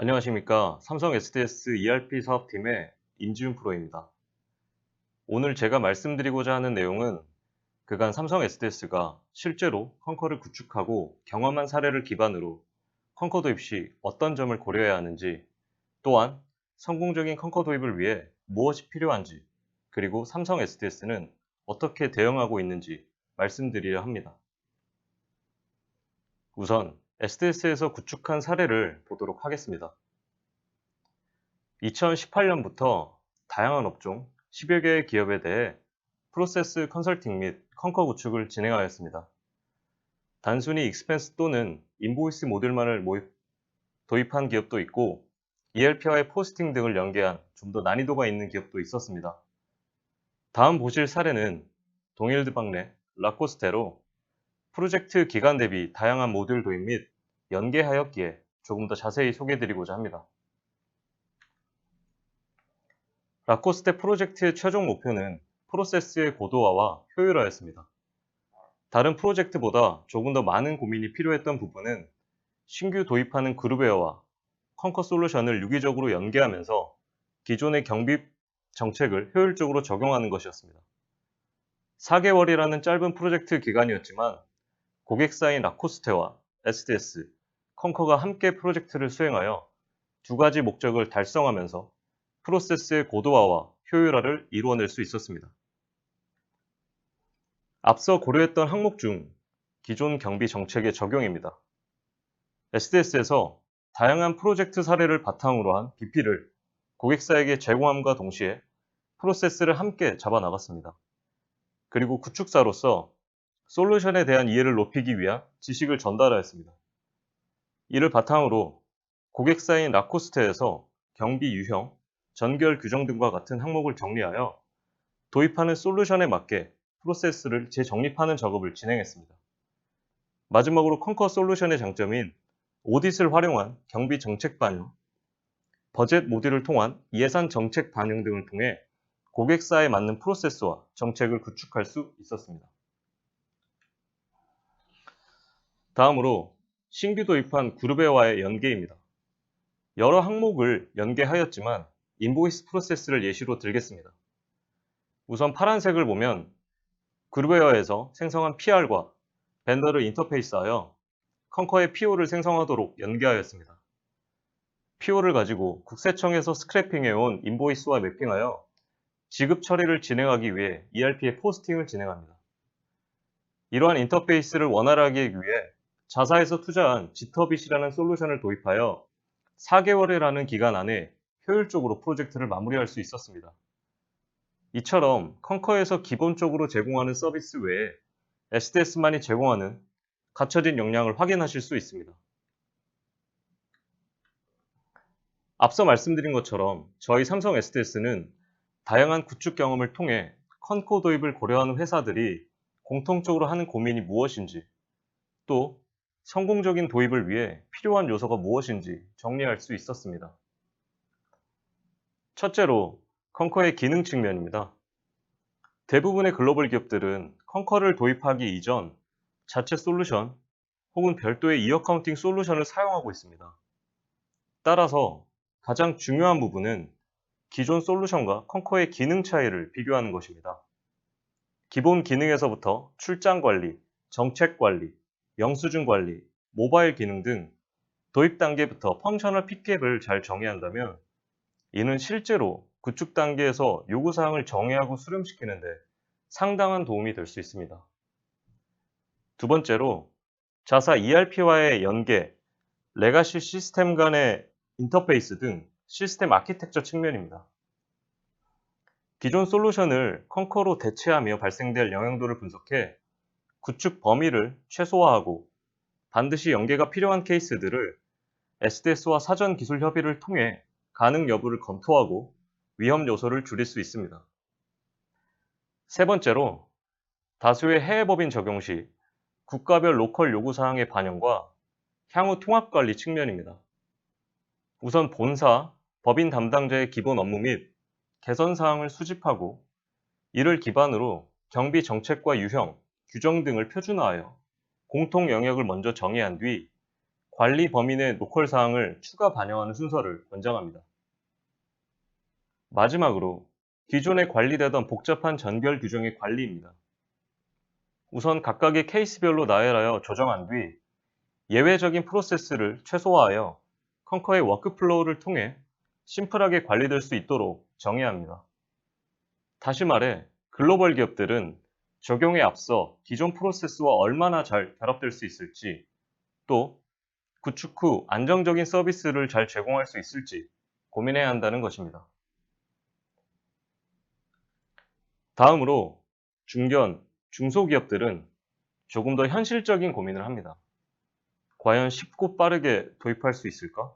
안녕하십니까. 삼성 SDS ERP 사업팀의 임지훈 프로입니다. 오늘 제가 말씀드리고자 하는 내용은 그간 삼성 SDS가 실제로 컨커를 구축하고 경험한 사례를 기반으로 컨커 도입 시 어떤 점을 고려해야 하는지, 또한 성공적인 컨커 도입을 위해 무엇이 필요한지, 그리고 삼성 SDS는 어떻게 대응하고 있는지 말씀드리려 합니다. 우선 SDS에서 구축한 사례를 보도록 하겠습니다. 2018년부터 다양한 업종 10여 개의 기업에 대해 프로세스 컨설팅 및 컨커 구축을 진행하였습니다. 단순히 익스펜스 또는 인보이스 모듈만을 도입한 기업도 있고 ERP와의 포스팅 등을 연계한 좀 더 난이도가 있는 기업도 있었습니다. 다음 보실 사례는 동일드 박래, 라코스테로 프로젝트 기간 대비 다양한 모듈 도입 및 연계하였기에 조금 더 자세히 소개해드리고자 합니다. 라코스테 프로젝트의 최종 목표는 프로세스의 고도화와 효율화였습니다. 다른 프로젝트보다 조금 더 많은 고민이 필요했던 부분은 신규 도입하는 그룹웨어와 컨커 솔루션을 유기적으로 연계하면서 기존의 경비 정책을 효율적으로 적용하는 것이었습니다. 4개월이라는 짧은 프로젝트 기간이었지만 고객사인 라코스테와 SDS, 컨커가 함께 프로젝트를 수행하여 두 가지 목적을 달성하면서 프로세스의 고도화와 효율화를 이루어낼 수 있었습니다. 앞서 고려했던 항목 중 기존 경비 정책의 적용입니다. SDS에서 다양한 프로젝트 사례를 바탕으로 한 BP를 고객사에게 제공함과 동시에 프로세스를 함께 잡아나갔습니다. 그리고 구축사로서 솔루션에 대한 이해를 높이기 위한 지식을 전달하였습니다. 이를 바탕으로 고객사인 라코스테에서 경비 유형, 전결 규정 등과 같은 항목을 정리하여 도입하는 솔루션에 맞게 프로세스를 재정립하는 작업을 진행했습니다. 마지막으로 컨커 솔루션의 장점인 오딧을 활용한 경비 정책 반영, 버젯 모듈을 통한 예산 정책 반영 등을 통해 고객사에 맞는 프로세스와 정책을 구축할 수 있었습니다. 다음으로 신규 도입한 그룹웨어와의 연계입니다. 여러 항목을 연계하였지만 인보이스 프로세스를 예시로 들겠습니다. 우선 파란색을 보면 그룹웨어에서 생성한 PR과 벤더를 인터페이스하여 컨커의 PO를 생성하도록 연계하였습니다. PO를 가지고 국세청에서 스크래핑해온 인보이스와 매핑하여 지급 처리를 진행하기 위해 ERP의 포스팅을 진행합니다. 이러한 인터페이스를 원활하게 하기 위해 자사에서 투자한 지터빗이라는 솔루션을 도입하여 4개월이라는 기간 안에 효율적으로 프로젝트를 마무리할 수 있었습니다. 이처럼 컨커에서 기본적으로 제공하는 서비스 외에 SDS만이 제공하는 갖춰진 역량을 확인하실 수 있습니다. 앞서 말씀드린 것처럼 저희 삼성 SDS는 다양한 구축 경험을 통해 컨커 도입을 고려하는 회사들이 공통적으로 하는 고민이 무엇인지, 또 성공적인 도입을 위해 필요한 요소가 무엇인지 정리할 수 있었습니다. 첫째로 컨커의 기능 측면입니다. 대부분의 글로벌 기업들은 컨커를 도입하기 이전 자체 솔루션 혹은 별도의 이어카운팅 솔루션을 사용하고 있습니다. 따라서 가장 중요한 부분은 기존 솔루션과 컨커의 기능 차이를 비교하는 것입니다. 기본 기능에서부터 출장 관리, 정책 관리, 영수증 관리, 모바일 기능 등 도입 단계부터 펑셔널 PPA를 잘 정의한다면 이는 실제로 구축 단계에서 요구사항을 정의하고 수렴시키는데 상당한 도움이 될 수 있습니다. 두 번째로 자사 ERP와의 연계, 레가시 시스템 간의 인터페이스 등 시스템 아키텍처 측면입니다. 기존 솔루션을 컨커로 대체하며 발생될 영향도를 분석해 구축 범위를 최소화하고 반드시 연계가 필요한 케이스들을 SDS와 사전 기술 협의를 통해 가능 여부를 검토하고 위험 요소를 줄일 수 있습니다. 세 번째로 다수의 해외 법인 적용 시 국가별 로컬 요구사항의 반영과 향후 통합관리 측면입니다. 우선 본사, 법인 담당자의 기본 업무 및 개선사항을 수집하고 이를 기반으로 경비 정책과 유형, 규정 등을 표준화하여 공통 영역을 먼저 정의한 뒤 관리 범위 내 노컬 사항을 추가 반영하는 순서를 권장합니다. 마지막으로 기존에 관리되던 복잡한 전결 규정의 관리입니다. 우선 각각의 케이스별로 나열하여 조정한 뒤 예외적인 프로세스를 최소화하여 컨커의 워크플로우를 통해 심플하게 관리될 수 있도록 정해야 합니다. 다시 말해 글로벌 기업들은 적용에 앞서 기존 프로세스와 얼마나 잘 결합될 수 있을지, 또 구축 후 안정적인 서비스를 잘 제공할 수 있을지 고민해야 한다는 것입니다. 다음으로 중견, 중소기업들은 조금 더 현실적인 고민을 합니다. 과연 쉽고 빠르게 도입할 수 있을까?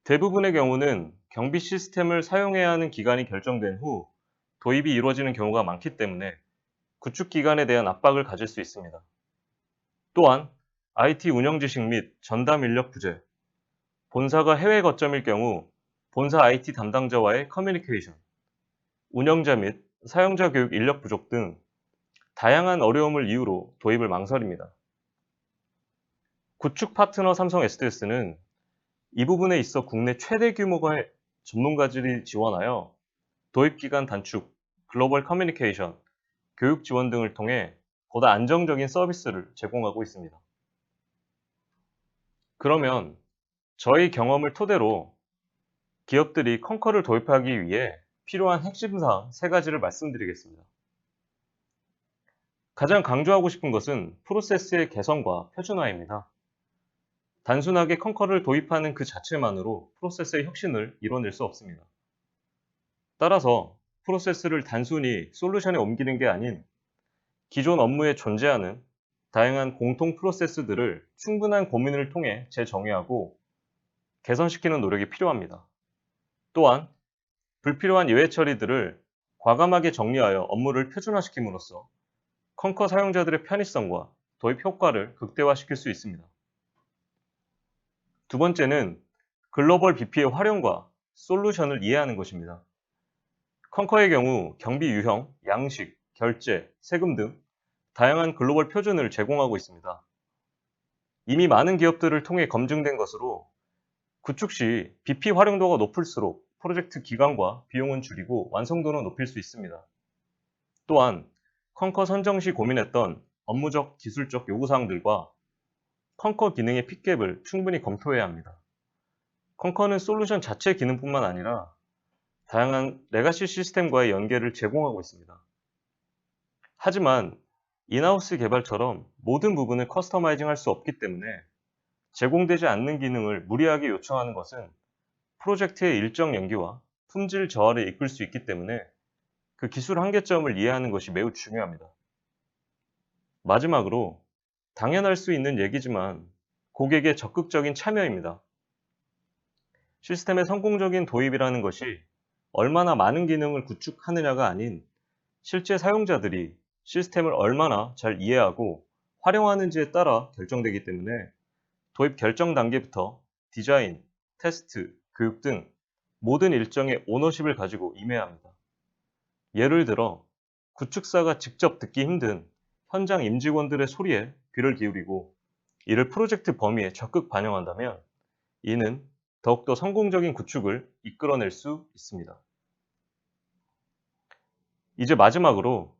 대부분의 경우는 경비 시스템을 사용해야 하는 기간이 결정된 후 도입이 이루어지는 경우가 많기 때문에 구축 기간에 대한 압박을 가질 수 있습니다. 또한 IT 운영 지식 및 전담 인력 부재, 본사가 해외 거점일 경우 본사 IT 담당자와의 커뮤니케이션, 운영자 및 사용자 교육 인력 부족 등 다양한 어려움을 이유로 도입을 망설입니다. 구축 파트너 삼성 SDS는 이 부분에 있어 국내 최대 규모의 전문가들이 지원하여 도입 기간 단축, 글로벌 커뮤니케이션, 교육 지원 등을 통해 보다 안정적인 서비스를 제공하고 있습니다. 그러면 저희 경험을 토대로 기업들이 컨커를 도입하기 위해 필요한 핵심 사항 3가지를 말씀드리겠습니다. 가장 강조하고 싶은 것은 프로세스의 개선과 표준화입니다. 단순하게 컨커를 도입하는 그 자체만으로 프로세스의 혁신을 이뤄낼 수 없습니다. 따라서 프로세스를 단순히 솔루션에 옮기는 게 아닌 기존 업무에 존재하는 다양한 공통 프로세스들을 충분한 고민을 통해 재정의하고 개선시키는 노력이 필요합니다. 또한 불필요한 예외 처리들을 과감하게 정리하여 업무를 표준화시킴으로써 컨커 사용자들의 편의성과 도입 효과를 극대화시킬 수 있습니다. 두 번째는 글로벌 BP의 활용과 솔루션을 이해하는 것입니다. 컨커의 경우 경비 유형, 양식, 결제, 세금 등 다양한 글로벌 표준을 제공하고 있습니다. 이미 많은 기업들을 통해 검증된 것으로 구축 시 BP 활용도가 높을수록 프로젝트 기간과 비용은 줄이고 완성도는 높일 수 있습니다. 또한 컨커 선정 시 고민했던 업무적, 기술적 요구사항들과 컨커 기능의 핏갭을 충분히 검토해야 합니다. 컨커는 솔루션 자체 기능뿐만 아니라 다양한 레가시 시스템과의 연계를 제공하고 있습니다. 하지만 인하우스 개발처럼 모든 부분을 커스터마이징 할 수 없기 때문에 제공되지 않는 기능을 무리하게 요청하는 것은 프로젝트의 일정 연기와 품질 저하를 이끌 수 있기 때문에 그 기술 한계점을 이해하는 것이 매우 중요합니다. 마지막으로 당연할 수 있는 얘기지만 고객의 적극적인 참여입니다. 시스템의 성공적인 도입이라는 것이 얼마나 많은 기능을 구축하느냐가 아닌 실제 사용자들이 시스템을 얼마나 잘 이해하고 활용하는지에 따라 결정되기 때문에 도입 결정 단계부터 디자인, 테스트, 교육 등 모든 일정의 오너십을 가지고 임해야 합니다. 예를 들어 구축사가 직접 듣기 힘든 현장 임직원들의 소리에 귀를 기울이고 이를 프로젝트 범위에 적극 반영한다면 이는 더욱더 성공적인 구축을 이끌어낼 수 있습니다. 이제 마지막으로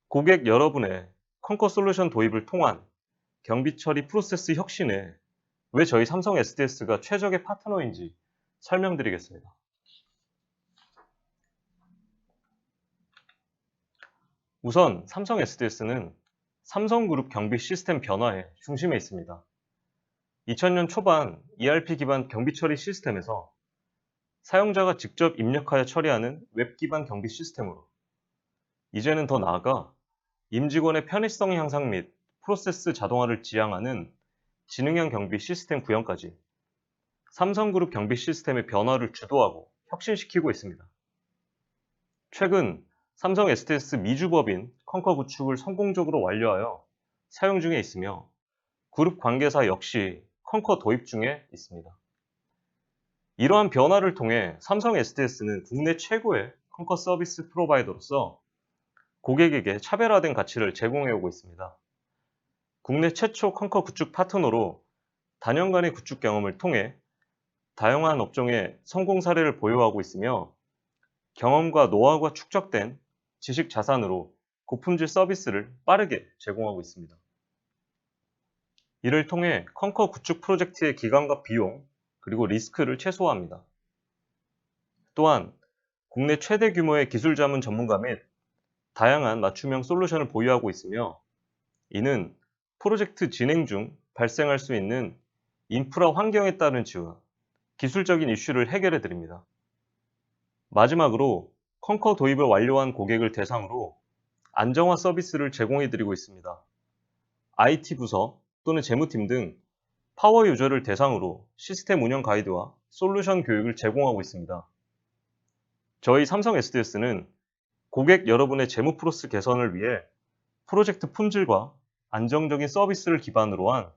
고객 여러분의 컨커 솔루션 도입을 통한 경비 처리 프로세스 혁신에 왜 저희 삼성 SDS가 최적의 파트너인지 설명드리겠습니다. 우선 삼성 SDS는 삼성그룹 경비 시스템 변화의 중심에 있습니다. 2000년 초반 ERP 기반 경비 처리 시스템에서 사용자가 직접 입력하여 처리하는 웹 기반 경비 시스템으로 이제는 더 나아가 임직원의 편의성 향상 및 프로세스 자동화를 지향하는 지능형 경비 시스템 구현까지 삼성그룹 경비 시스템의 변화를 주도하고 혁신시키고 있습니다. 최근 삼성 SDS 미주법인 컨커 구축을 성공적으로 완료하여 사용 중에 있으며 그룹 관계사 역시 컨커 도입 중에 있습니다. 이러한 변화를 통해 삼성 SDS는 국내 최고의 컨커 서비스 프로바이더로서 고객에게 차별화된 가치를 제공해오고 있습니다. 국내 최초 컨커 구축 파트너로 다년간의 구축 경험을 통해 다양한 업종의 성공 사례를 보유하고 있으며 경험과 노하우가 축적된 지식 자산으로 고품질 서비스를 빠르게 제공하고 있습니다. 이를 통해 컨커 구축 프로젝트의 기간과 비용, 그리고 리스크를 최소화합니다. 또한 국내 최대 규모의 기술 자문 전문가 및 다양한 맞춤형 솔루션을 보유하고 있으며 이는 프로젝트 진행 중 발생할 수 있는 인프라 환경에 따른 지원, 기술적인 이슈를 해결해 드립니다. 마지막으로 컨커 도입을 완료한 고객을 대상으로 안정화 서비스를 제공해 드리고 있습니다. IT 부서 또는 재무팀 등 파워 유저를 대상으로 시스템 운영 가이드와 솔루션 교육을 제공하고 있습니다. 저희 삼성 SDS는 고객 여러분의 재무 프로세스 개선을 위해 프로젝트 품질과 안정적인 서비스를 기반으로 한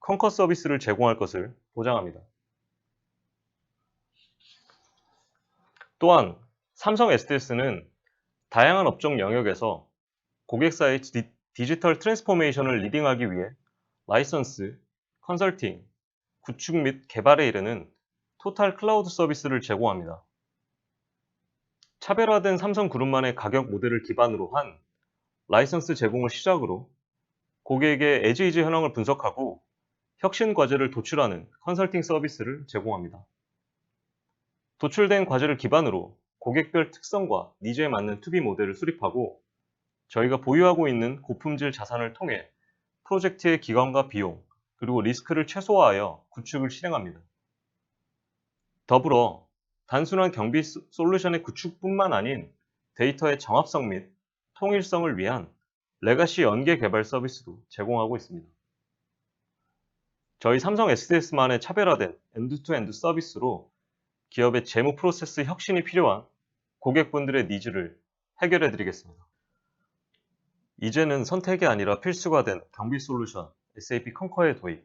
컨커 서비스를 제공할 것을 보장합니다. 또한 삼성 SDS는 다양한 업종 영역에서 고객사의 디지털 트랜스포메이션을 리딩하기 위해 라이선스, 컨설팅, 구축 및 개발에 이르는 토탈 클라우드 서비스를 제공합니다. 차별화된 삼성그룹만의 가격 모델을 기반으로 한 라이선스 제공을 시작으로 고객의 에즈이즈 현황을 분석하고 혁신 과제를 도출하는 컨설팅 서비스를 제공합니다. 도출된 과제를 기반으로 고객별 특성과 니즈에 맞는 투비 모델을 수립하고 저희가 보유하고 있는 고품질 자산을 통해 프로젝트의 기간과 비용, 그리고 리스크를 최소화하여 구축을 실행합니다. 더불어 단순한 경비 솔루션의 구축뿐만 아닌 데이터의 정합성 및 통일성을 위한 레가시 연계 개발 서비스도 제공하고 있습니다. 저희 삼성 SDS만의 차별화된 엔드-투-엔드 서비스로 기업의 재무 프로세스 혁신이 필요한 고객분들의 니즈를 해결해 드리겠습니다. 이제는 선택이 아니라 필수가 된 경비 솔루션 SAP 컨커의 도입,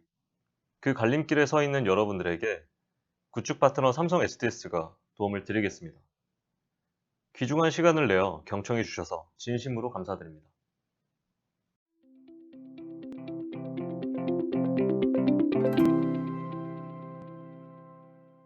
그 갈림길에 서 있는 여러분들에게 구축 파트너 삼성 SDS가 도움을 드리겠습니다. 귀중한 시간을 내어 경청해 주셔서 진심으로 감사드립니다.